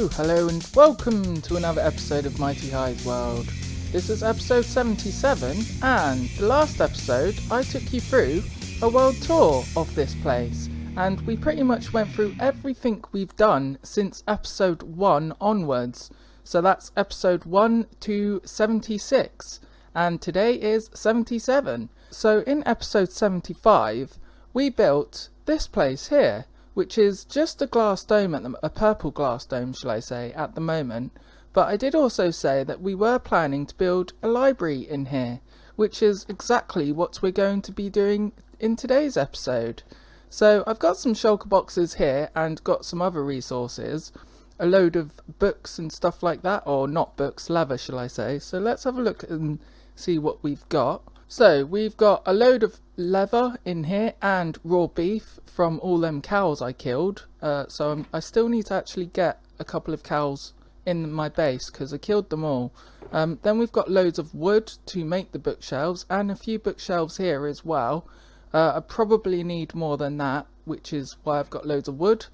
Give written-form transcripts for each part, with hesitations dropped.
Hello and welcome to another episode of MightyHighs World. This is episode 77, and the last episode I took you through a world tour of this place, and we pretty much went through everything we've done since episode 1 onwards. So that's episode 1 to 76, and today is 77. So in episode 75, we built this place here, which is just a glass dome, a purple glass dome shall I say, at the moment. But I did also say that we were planning to build a library in here, which is exactly what we're going to be doing in today's episode. So I've got some shulker boxes here and got some other resources, a load of books and stuff like that, or not books, leather shall I say. So let's have a look and see what we've got. So we've got a load of leather in here and raw beef from all them cows I killed. So I still need to actually get a couple of cows in my base because I killed them all. Then we've got loads of wood to make the bookshelves and a few bookshelves here as well. I probably need more than that, which is why I've got loads of wood.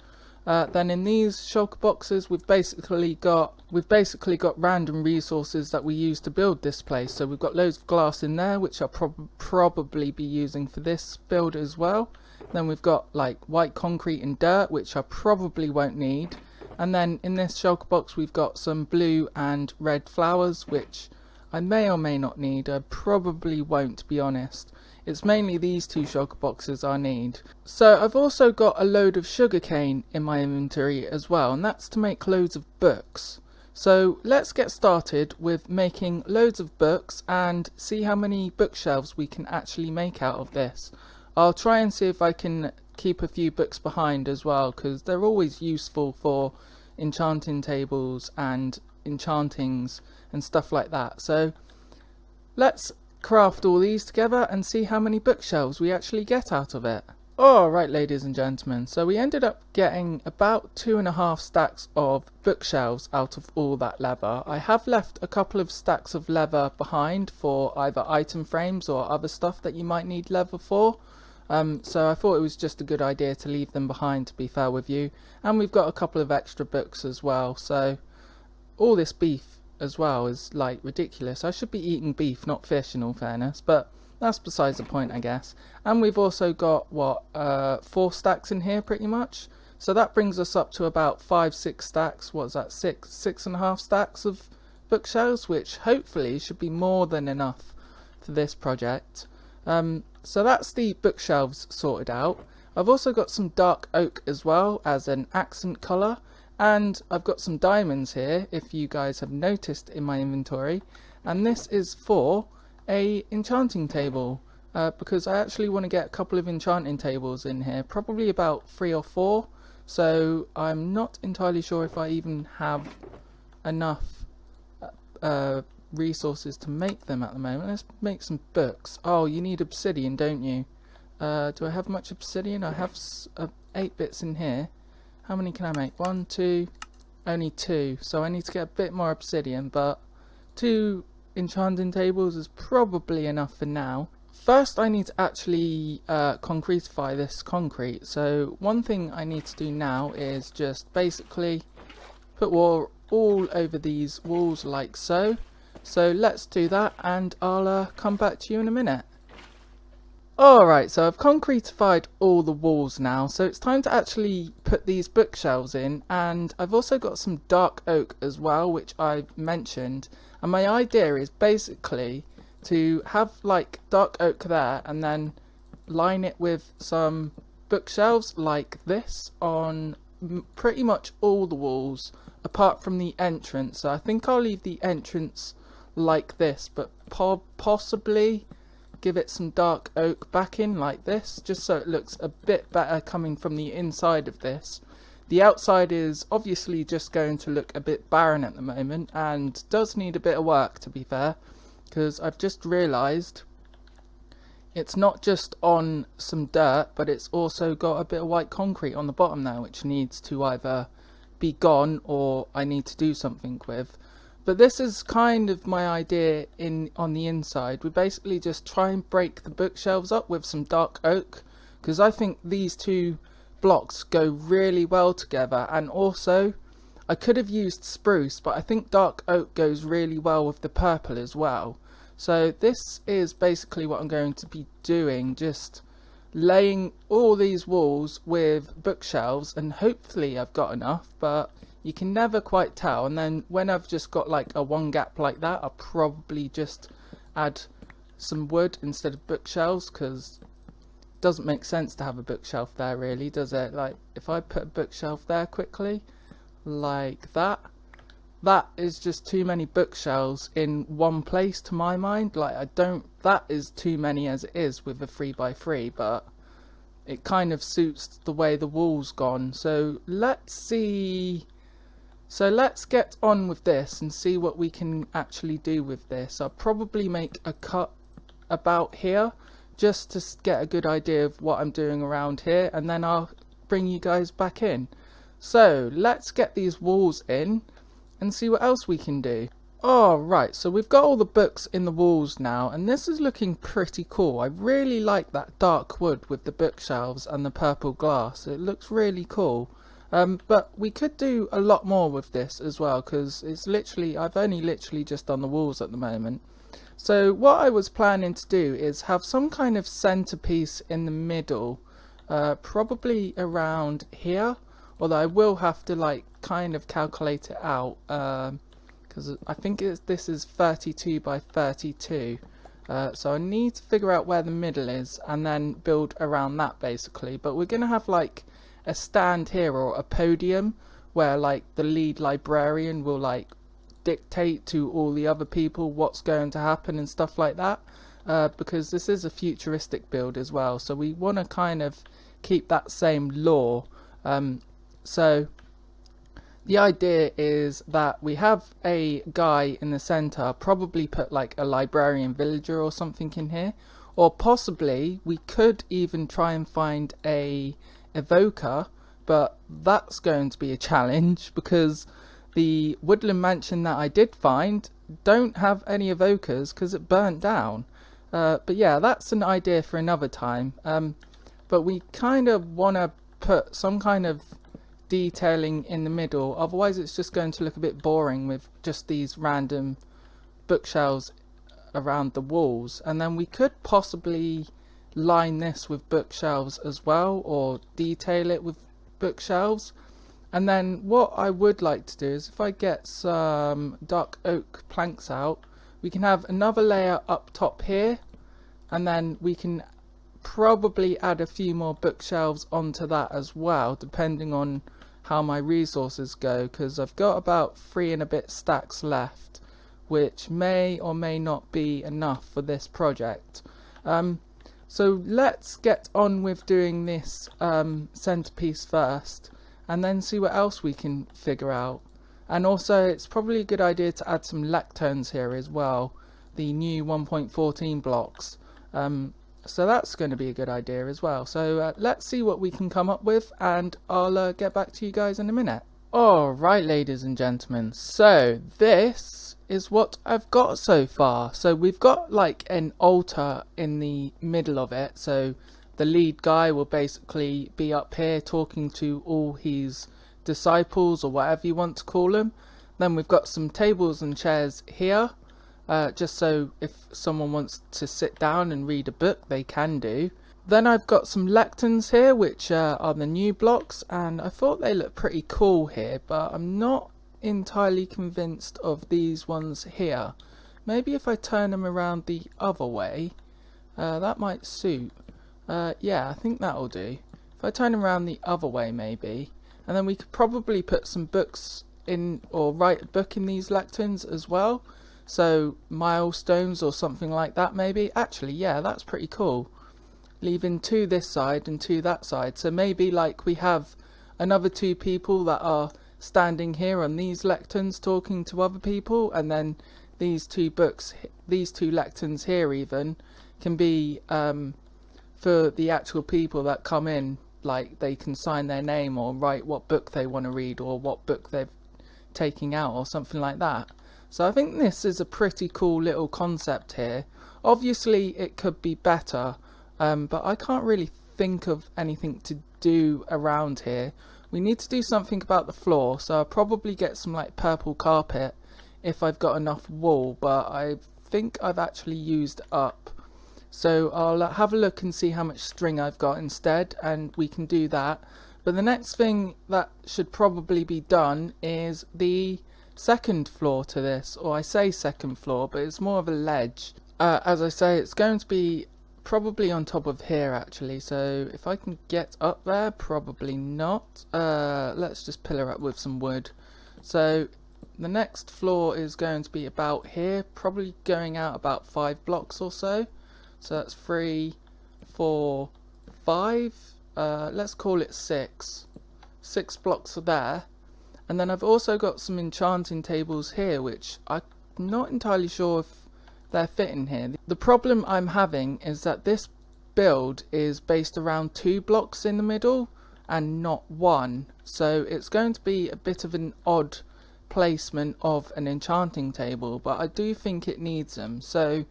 Then in these shulker boxes we've basically got random resources that we use to build this place. So we've got loads of glass in there, which I'll probably be using for this build as well. Then we've got like white concrete and dirt, which I probably won't need. And then in this shulker box we've got some blue and red flowers, which I may or may not need. I probably won't, to be honest. It's mainly these two shulker boxes I need. So I've also got a load of sugarcane in my inventory as well, and that's to make loads of books. So let's get started with making loads of books and see how many bookshelves we can actually make out of this. I'll try and see if I can keep a few books behind as well, because they're always useful for enchanting tables and enchantings and stuff like that. So let's craft all these together and see how many bookshelves we actually get out of it. Alright, ladies and gentlemen, so we ended up getting about 2.5 stacks of bookshelves out of all that leather. I have left a couple of stacks of leather behind for either item frames or other stuff that you might need leather for. So I thought it was just a good idea to leave them behind, to be fair with you. And we've got a couple of extra books as well, so all this beef as well is like ridiculous. I should be eating beef, not fish, in all fairness, but that's besides the point, I guess. And we've also got 4 stacks in here pretty much, so that brings us up to about 5-6 stacks. What's that, 6.5 stacks of bookshelves, which hopefully should be more than enough for this project. So that's the bookshelves sorted out. I've also got some dark oak as well as an accent colour. And I've got some diamonds here, if you guys have noticed, in my inventory, and this is for a enchanting table, because I actually want to get a couple of enchanting tables in here, probably about 3 or 4, so I'm not entirely sure if I even have enough resources to make them at the moment. Let's make some books. Oh, you need obsidian, don't you? Do I have much obsidian? I have 8 bits in here. How many can I make? 1, 2, only 2. So I need to get a bit more obsidian, but 2 enchanting tables is probably enough for now. First I need to actually concretify this concrete. So one thing I need to do now is just basically put all over these walls like so. So let's do that, and I'll come back to you in a minute. Alright, so I've concretified all the walls now, so it's time to actually put these bookshelves in, and I've also got some dark oak as well, which I've mentioned, and my idea is basically to have like dark oak there and then line it with some bookshelves like this on pretty much all the walls apart from the entrance. So I think I'll leave the entrance like this, but possibly give it some dark oak backing like this, just so it looks a bit better coming from the inside of this. The outside is obviously just going to look a bit barren at the moment and does need a bit of work, to be fair, because I've just realised it's not just on some dirt, but it's also got a bit of white concrete on the bottom there, which needs to either be gone or I need to do something with. But this is kind of my idea on the inside. We basically just try and break the bookshelves up with some dark oak, because I think these two blocks go really well together, and also I could have used spruce, but I think dark oak goes really well with the purple as well. So this is basically what I'm going to be doing, just laying all these walls with bookshelves, and hopefully I've got enough, but you can never quite tell. And then when I've just got like a one gap like that, I'll probably just add some wood instead of bookshelves, because it doesn't make sense to have a bookshelf there really, does it? Like if I put a bookshelf there quickly like that, that is just too many bookshelves in one place to my mind. Like that is too many as it is with a 3x3, but it kind of suits the way the wall's gone. So let's get on with this and see what we can actually do with this. I'll probably make a cut about here just to get a good idea of what I'm doing around here, and then I'll bring you guys back in. So let's get these walls in and see what else we can do. Alright, so we've got all the books in the walls now, and this is looking pretty cool. I really like that dark wood with the bookshelves and the purple glass. It looks really cool. But we could do a lot more with this as well, because I've only literally just done the walls at the moment. So what I was planning to do is have some kind of centerpiece in the middle, probably around here, although I will have to like kind of calculate it out, because I think this is 32 by 32, so I need to figure out where the middle is and then build around that basically. But we're gonna have like a stand here, or a podium, where like the lead librarian will like dictate to all the other people what's going to happen and stuff like that, because this is a futuristic build as well, so we want to kind of keep that same lore. So the idea is that we have a guy in the center, probably put like a librarian villager or something in here, or possibly we could even try and find a evoker, but that's going to be a challenge because the woodland mansion that I did find don't have any evokers because it burnt down. But yeah, that's an idea for another time. But we kind of want to put some kind of detailing in the middle, otherwise it's just going to look a bit boring with just these random bookshelves around the walls. And then we could possibly line this with bookshelves as well, or detail it with bookshelves. And then what I would like to do is, if I get some dark oak planks out, we can have another layer up top here, and then we can probably add a few more bookshelves onto that as well, depending on how my resources go, because I've got about 3 and a bit stacks left, which may or may not be enough for this project. So let's get on with doing this centerpiece first, and then see what else we can figure out. And also it's probably a good idea to add some lecterns here as well, the new 1.14 blocks. So that's going to be a good idea as well. So let's see what we can come up with, and I'll get back to you guys in a minute. Alright, ladies and gentlemen, so this is what I've got so far. So we've got like an altar in the middle of it, so the lead guy will basically be up here talking to all his disciples, or whatever you want to call them. Then we've got some tables and chairs here, just so if someone wants to sit down and read a book, they can do. Then I've got some lecterns here, which are the new blocks, and I thought they looked pretty cool here, but I'm not entirely convinced of these ones here. Maybe if I turn them around the other way, that might suit. Yeah, I think that'll do. If I turn them around the other way maybe, and then we could probably put some books in, or write a book in these lecterns as well. So milestones or something like that maybe. Actually, yeah, that's pretty cool. Leaving 2 this side and 2 that side. So maybe like we have another 2 people that are standing here on these lecterns talking to other people, and then these 2 books, these 2 lecterns here even, can be for the actual people that come in. Like they can sign their name or write what book they want to read, or what book they're taking out, or something like that. So I think this is a pretty cool little concept here. Obviously it could be better, but I can't really think of anything to do around here. We need to do something about the floor, so I'll probably get some like purple carpet if I've got enough wool, but I think I've actually used up. So I'll have a look and see how much string I've got instead, and we can do that. But the next thing that should probably be done is the second floor to this, or I say second floor, but it's more of a ledge. As I say, it's going to be probably on top of here actually, so if I can get up there, probably not. Let's just pillar up with some wood. So the next floor is going to be about here, probably going out about 5 blocks or so. So that's 3, 4, 5, let's call it 6. 6 blocks are there. And then I've also got some enchanting tables here, which I'm not entirely sure if they're fitting here. The problem I'm having is that this build is based around 2 blocks in the middle and not 1. So it's going to be a bit of an odd placement of an enchanting table, but I do think it needs them. So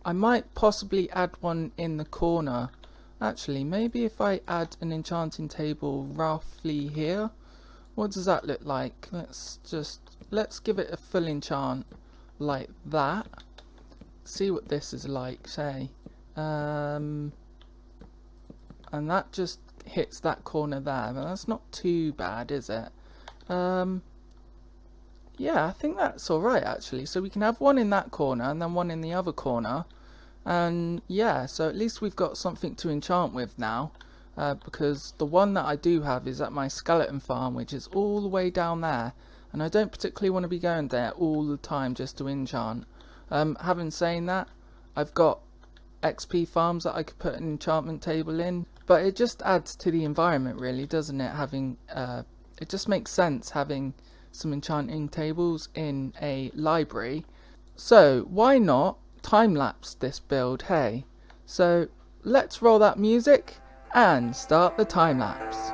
I might possibly add one in the corner. Actually, maybe if I add an enchanting table roughly here, what does that look like? Let's give it a full enchant like that. See what this is like, say. And that just hits that corner there, but that's not too bad, is it? Yeah, I think that's alright actually. So we can have one in that corner and then one in the other corner. And yeah, so at least we've got something to enchant with now. Because the one that I do have is at my skeleton farm, which is all the way down there. And I don't particularly want to be going there all the time just to enchant. Having saying that, I've got XP farms that I could put an enchantment table in. But it just adds to the environment really, doesn't it? Having it just makes sense having some enchanting tables in a library. So why not time-lapse this build, hey? So let's roll that music and start the time-lapse.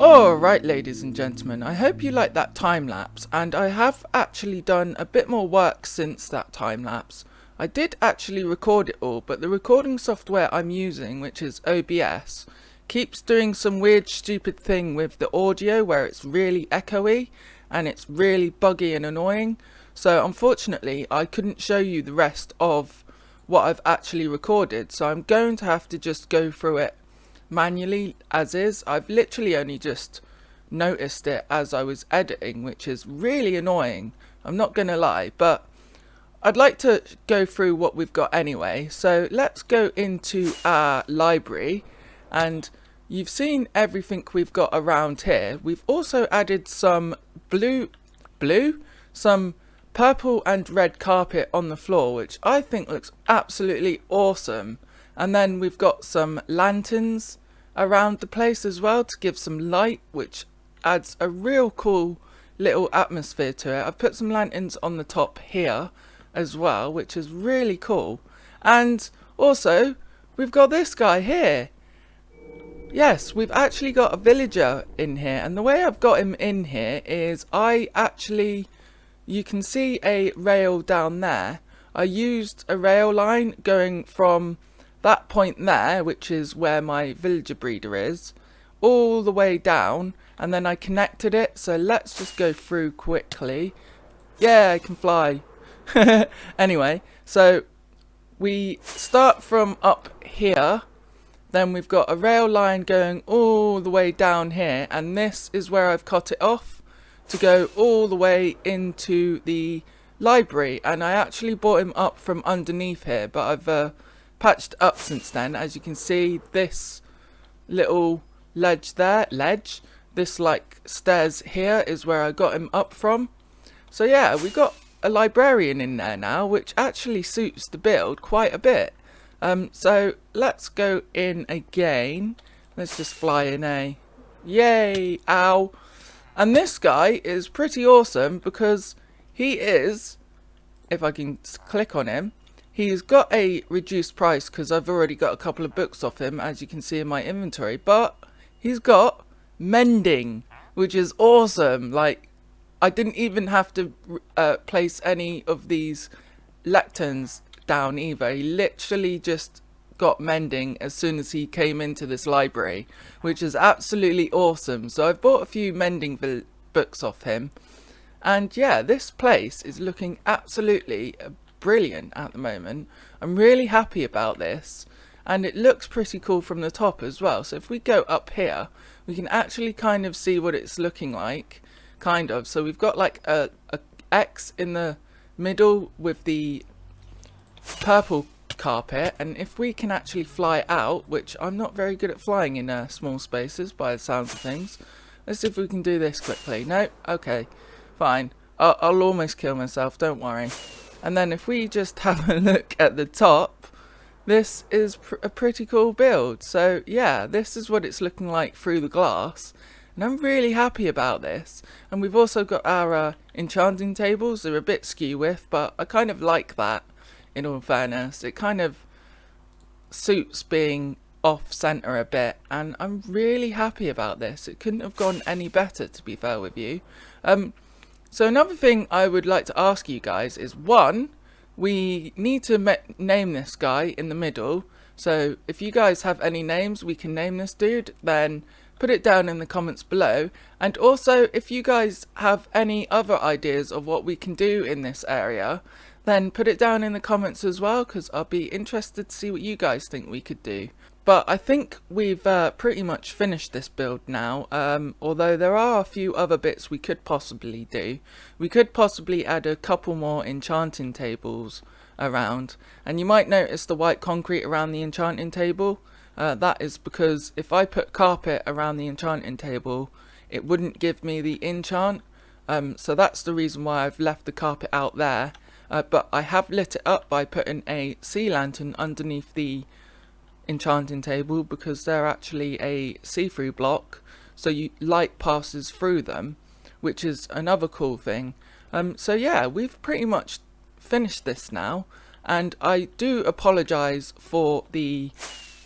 Alright, ladies and gentlemen, I hope you like that time lapse, and I have actually done a bit more work since that time lapse. I did actually record it all, but the recording software I'm using, which is OBS, keeps doing some weird stupid thing with the audio where it's really echoey and it's really buggy and annoying. So unfortunately I couldn't show you the rest of what I've actually recorded, so I'm going to have to just go through it manually as is. I've literally only just noticed it as I was editing, which is really annoying, I'm not gonna lie, but I'd like to go through what we've got anyway. So let's go into our library, and you've seen everything we've got around here. We've also added some some purple and red carpet on the floor, which I think looks absolutely awesome. And then we've got some lanterns around the place as well to give some light, which adds a real cool little atmosphere to it. I've put some lanterns on the top here as well, which is really cool. And also we've got this guy here. Yes, we've actually got a villager in here, and the way I've got him in here is you can see a rail down there. I used a rail line going from that point there, which is where my villager breeder is, all the way down, and then I connected it. So let's just go through quickly. Yeah, I can fly. Anyway, so we start from up here, then we've got a rail line going all the way down here, and this is where I've cut it off to go all the way into the library. And I actually brought him up from underneath here, but I've patched up since then. As you can see, this little ledge this like stairs here is where I got him up from. So yeah, we got a librarian in there now, which actually suits the build quite a bit. So let's go in again. Let's just fly in. Yay! Ow! And this guy is pretty awesome because he is, if I can click on him, he's got a reduced price because I've already got a couple of books off him, as you can see in my inventory, but he's got mending, which is awesome. Like, I didn't even have to place any of these lecterns down either. He literally just got mending as soon as he came into this library, which is absolutely awesome. So I've bought a few mending books off him, and yeah, this place is looking absolutely brilliant at the moment. I'm really happy about this, and it looks pretty cool from the top as well. So if we go up here, we can actually kind of see what it's looking like, kind of. So we've got like a X in the middle with the purple carpet, and if we can actually fly out, which I'm not very good at flying in small spaces by the sounds of things. Let's see if we can do this quickly. No? Okay, fine. I'll almost kill myself, don't worry. And then if we just have a look at the top, this is a pretty cool build. So yeah, this is what it's looking like through the glass, and I'm really happy about this. And we've also got our enchanting tables. They're a bit skew with, but I kind of like that. In all fairness, it kind of suits being off center a bit, and I'm really happy about this. It couldn't have gone any better, to be fair with you. So another thing I would like to ask you guys is, one, we need to name this guy in the middle. So if you guys have any names we can name this dude, then put it down in the comments below. And also, if you guys have any other ideas of what we can do in this area, then put it down in the comments as well, because I'll be interested to see what you guys think we could do. But I think we've pretty much finished this build now, although there are a few other bits we could possibly do. We could possibly add a couple more enchanting tables around, and you might notice the white concrete around the enchanting table. That is because if I put carpet around the enchanting table, it wouldn't give me the enchant, so that's the reason why I've left the carpet out there. But I have lit it up by putting a sea lantern underneath the enchanting table, because they're actually a see-through block, so light passes through them, which is another cool thing. So yeah, we've pretty much finished this now, and I do apologise for the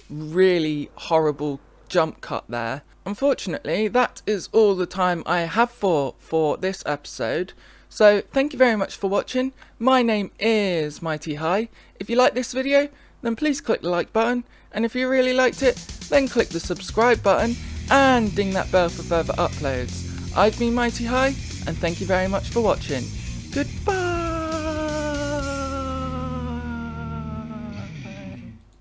really horrible jump cut there. unfortunately, that is all the time I have for this episode. So thank you very much for watching. My name is Mighty High. If you like this video, then please click the like button, and if you really liked it, then click the subscribe button and ding that bell for further uploads. I've been Mighty High, and thank you very much for watching. Goodbye.